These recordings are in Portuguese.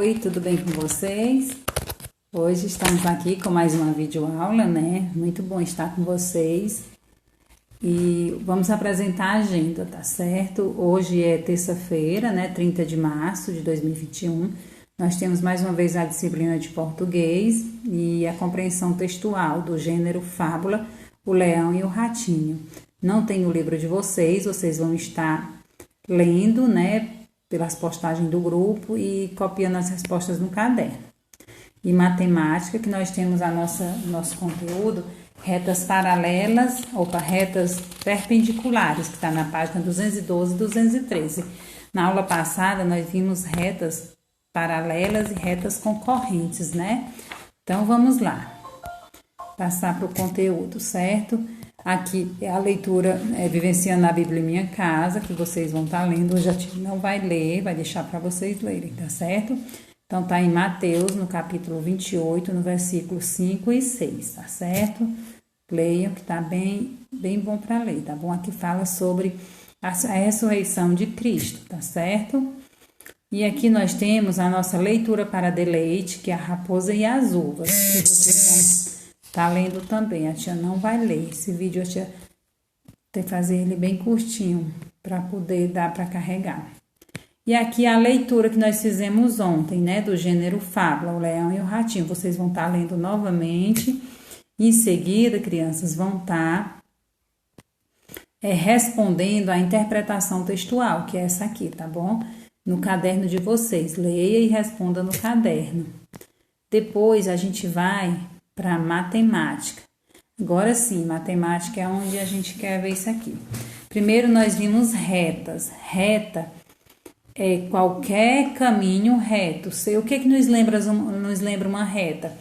Oi, tudo bem com vocês? Hoje estamos aqui com mais uma videoaula, né? Muito bom estar com vocês. E vamos apresentar a agenda, tá certo? Hoje é terça-feira, né? 30 de março de 2021. Nós temos mais uma vez a disciplina de português e a compreensão textual do gênero fábula, o leão e o ratinho. Não tem o livro de vocês vão estar lendo, né? Pelas postagens do grupo e copiando as respostas no caderno. E matemática, que nós temos nosso conteúdo, retas paralelas, retas perpendiculares, que está na página 212 e 213. Na aula passada, nós vimos retas paralelas e retas concorrentes, né? Então, vamos lá. Passar para o conteúdo, certo? Aqui é a leitura Vivenciando a Bíblia em Minha Casa, que vocês vão estar lendo. Hoje a tia não vai ler, vai deixar para vocês lerem, tá certo? Então, tá em Mateus, no capítulo 28, no versículo 5 e 6, tá certo? Leiam, que tá bem bom para ler, tá bom? Aqui fala sobre a ressurreição de Cristo, tá certo? E aqui nós temos a nossa leitura para deleite, que é a raposa e as uvas, que vocês vão tá lendo também. A tia não vai ler esse vídeo, a tia tem que fazer ele bem curtinho para poder dar para carregar. E aqui a leitura que nós fizemos ontem, né, do gênero fábula, o leão e o ratinho. Vocês vão estar lendo novamente. Em seguida, crianças, vão estar respondendo a interpretação textual, que é essa aqui, tá bom? No caderno de vocês. Leia e responda no caderno. Depois a gente vai para matemática. Agora sim, matemática é onde a gente quer ver isso aqui. Primeiro nós vimos retas. Reta é qualquer caminho reto. O que nos lembra uma reta?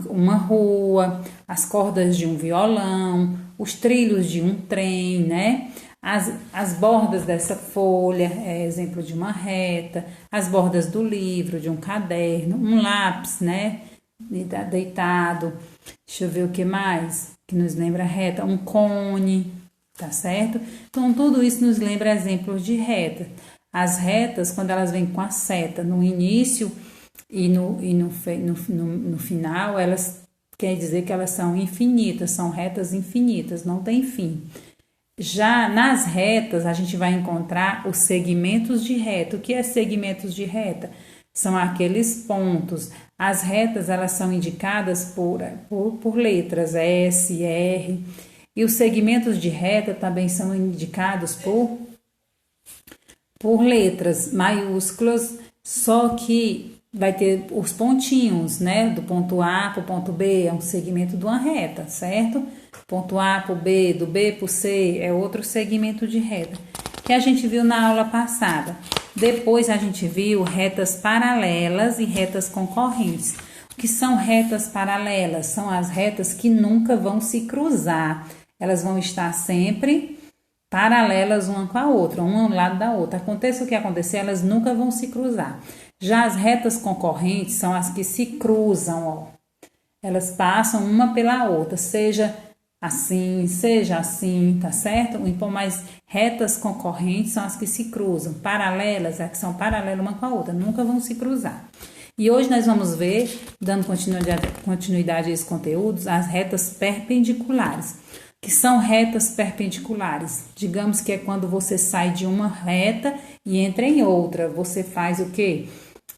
Uma rua, as cordas de um violão, os trilhos de um trem, né? As bordas dessa folha é exemplo de uma reta, as bordas do livro, de um caderno, um lápis, né? Deitado. Deixa eu ver o que mais que nos lembra reta. Um cone, tá certo? Então, tudo isso nos lembra exemplos de reta. As retas, quando elas vêm com a seta no início e no final, elas quer dizer que elas são infinitas, são retas infinitas, não tem fim. Já nas retas, a gente vai encontrar os segmentos de reta. O que é segmentos de reta? São aqueles pontos. As retas, elas são indicadas por letras S, R. E os segmentos de reta também são indicados por letras maiúsculas, só que vai ter os pontinhos, né? Do ponto A para o ponto B é um segmento de uma reta, certo? Ponto A para o B, do B para o C é outro segmento de reta, que a gente viu na aula passada. Depois a gente viu retas paralelas e retas concorrentes. O que são retas paralelas? São as retas que nunca vão se cruzar. Elas vão estar sempre paralelas uma com a outra, uma ao lado da outra. Aconteça o que acontecer, elas nunca vão se cruzar. Já as retas concorrentes são as que se cruzam, ó. Elas passam uma pela outra, seja assim, tá certo? Então, mas retas concorrentes são as que se cruzam. Paralelas, as que são paralelas uma com a outra, nunca vão se cruzar. E hoje nós vamos ver, dando continuidade a esses conteúdos, as retas perpendiculares. Que são retas perpendiculares? Digamos que é quando você sai de uma reta e entra em outra. Você faz o quê?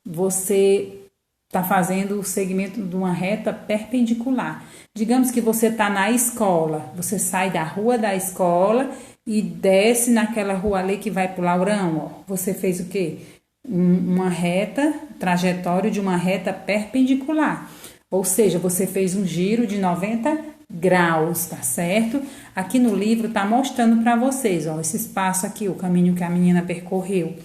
Você está fazendo o segmento de uma reta perpendicular. Digamos que você está na escola, você sai da rua da escola e desce naquela rua ali que vai para o Laurão, ó. Você fez o quê? Uma reta, trajetória de uma reta perpendicular. Ou seja, você fez um giro de 90 graus, tá certo? Aqui no livro tá mostrando para vocês, ó, esse espaço aqui, o caminho que a menina percorreu.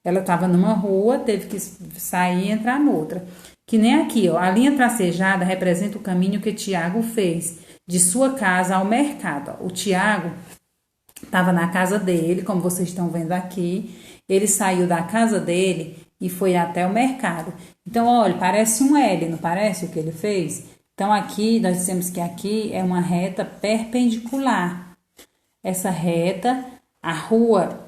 Ela estava numa rua, teve que sair e entrar noutra. Que nem aqui, ó, a linha tracejada representa o caminho que Tiago fez, de sua casa ao mercado. Ó. O Tiago estava na casa dele, como vocês estão vendo aqui. Ele saiu da casa dele e foi até o mercado. Então, olha, parece um L, não parece o que ele fez? Então, aqui, nós dissemos que aqui é uma reta perpendicular. Essa reta, a rua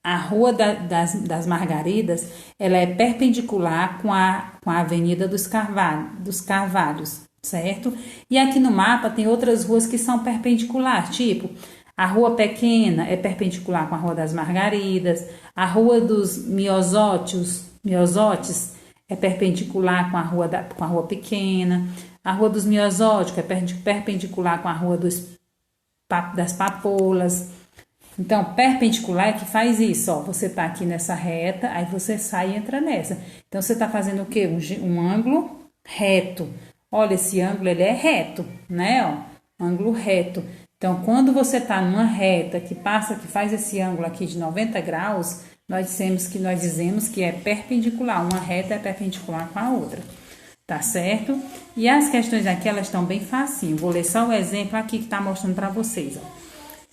a Rua das Margaridas, ela é perpendicular com a Avenida dos Carvalhos, certo? E aqui no mapa tem outras ruas que são perpendiculares, tipo, a Rua Pequena é perpendicular com a Rua das Margaridas, a Rua dos Miosotes é perpendicular com a Rua Pequena, a Rua dos Miosóticos é perpendicular com a Rua das Papoulas. Então, perpendicular é que faz isso, ó. Você tá aqui nessa reta, aí você sai e entra nessa. Então, você tá fazendo o quê? Um ângulo reto. Olha, esse ângulo, ele é reto, né, ó? Ângulo reto. Então, quando você tá numa reta que faz esse ângulo aqui de 90 graus, nós dizemos que é perpendicular. Uma reta é perpendicular com a outra. Tá certo? E as questões aqui, elas estão bem facinho. Vou ler só o exemplo aqui que tá mostrando para vocês, ó.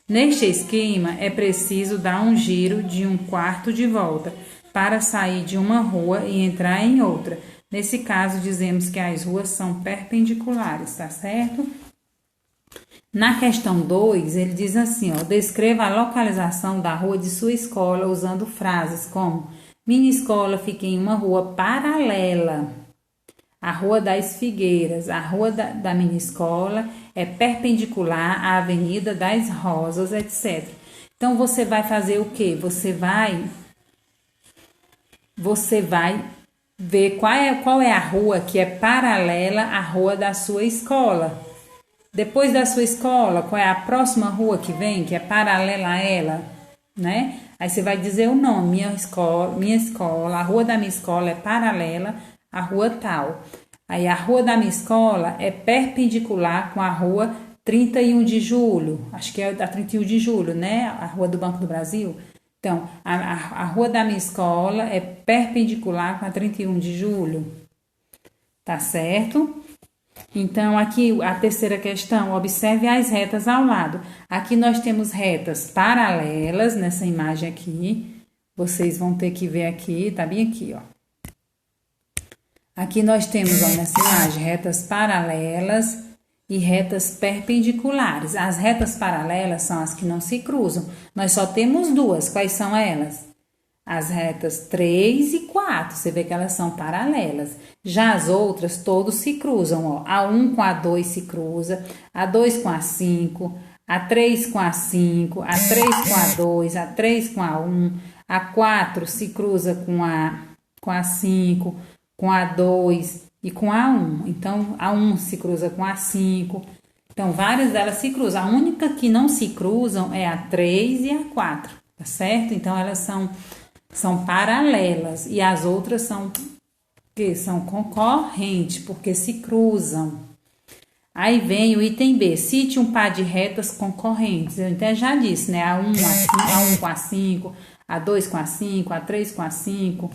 Neste esquema, é preciso dar um giro de 1/4 de volta para sair de uma rua e entrar em outra. Nesse caso, dizemos que as ruas são perpendiculares, tá certo? Na questão 2, ele diz assim, ó, descreva a localização da rua de sua escola usando frases como: minha escola fica em uma rua paralela à Rua das Figueiras. A rua da minha escola é perpendicular à Avenida das Rosas, etc. Então, você vai fazer o quê? Você vai ver qual é a rua que é paralela à rua da sua escola. Depois da sua escola, qual é a próxima rua que vem, que é paralela a ela, né? Aí você vai dizer o nome, minha escola, a rua da minha escola é paralela à rua tal. Aí a rua da minha escola é perpendicular com a rua 31 de julho, acho que é a 31 de julho, né? A rua do Banco do Brasil. Então, a rua da minha escola é perpendicular com a 31 de julho, tá certo? Então, aqui a terceira questão, observe as retas ao lado. Aqui nós temos retas paralelas nessa imagem aqui. Vocês vão ter que ver aqui, tá bem aqui, ó. Aqui nós temos, ó, nessa imagem, retas paralelas e retas perpendiculares. As retas paralelas são as que não se cruzam. Nós só temos duas. Quais são elas? As retas 3 e 4, você vê que elas são paralelas. Já as outras, todos se cruzam, ó. A 1 com a 2 se cruza, a 2 com a 5, a 3 com a 5, a 3 com a 2, a 3 com a 1, a 4 se cruza com a 5, com a 2 e com a 1. Então, a 1 se cruza com a 5. Então, várias delas se cruzam. A única que não se cruzam é a 3 e a 4, tá certo? Então, elas são paralelas e as outras são concorrentes, porque se cruzam. Aí vem o item B, cite um par de retas concorrentes. Eu até já disse, né? A 1 com a 5, a 2 com a 5, a 3 com a 5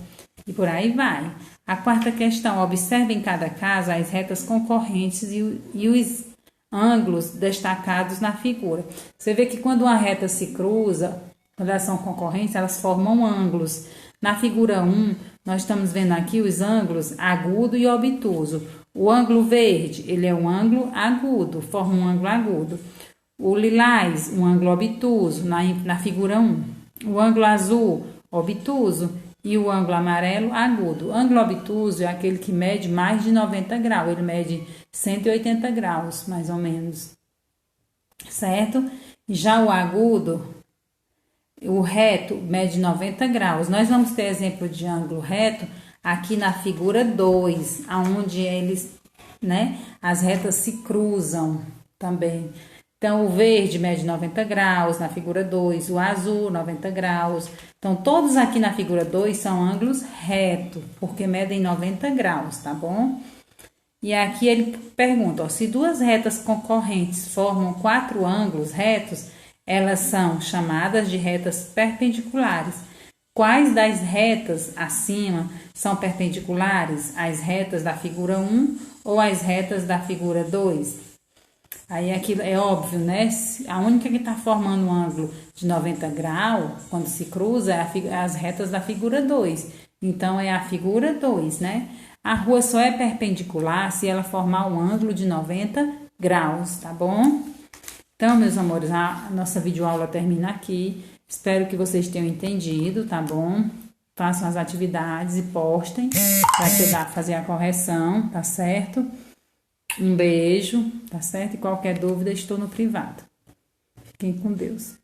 e por aí vai. A quarta questão, observe em cada caso as retas concorrentes e os ângulos destacados na figura. Você vê que quando uma reta se cruza, quando elas são concorrentes, elas formam ângulos. Na figura 1, nós estamos vendo aqui os ângulos agudo e obtuso. O ângulo verde, ele é um ângulo agudo, forma um ângulo agudo. O lilás, um ângulo obtuso, na figura 1. O ângulo azul, obtuso, e o ângulo amarelo, agudo. O ângulo obtuso é aquele que mede mais de 90 graus, ele mede 180 graus, mais ou menos. Certo? Já o agudo, o reto mede 90 graus. Nós vamos ter exemplo de ângulo reto aqui na figura 2, onde eles, né, as retas se cruzam também. Então, o verde mede 90 graus na figura 2, o azul 90 graus. Então, todos aqui na figura 2 são ângulos retos, porque medem 90 graus, tá bom? E aqui ele pergunta, ó, se duas retas concorrentes formam 4 ângulos retos, elas são chamadas de retas perpendiculares. Quais das retas acima são perpendiculares? As retas da figura 1 ou as retas da figura 2? Aí aqui é óbvio, né? A única que está formando um ângulo de 90 graus, quando se cruza, é as retas da figura 2. Então, é a figura 2, né? A rua só é perpendicular se ela formar um ângulo de 90 graus, tá bom? Então, meus amores, a nossa videoaula termina aqui. Espero que vocês tenham entendido, tá bom? Façam as atividades e postem para fazer a correção, tá certo? Um beijo, tá certo? E qualquer dúvida, estou no privado. Fiquem com Deus.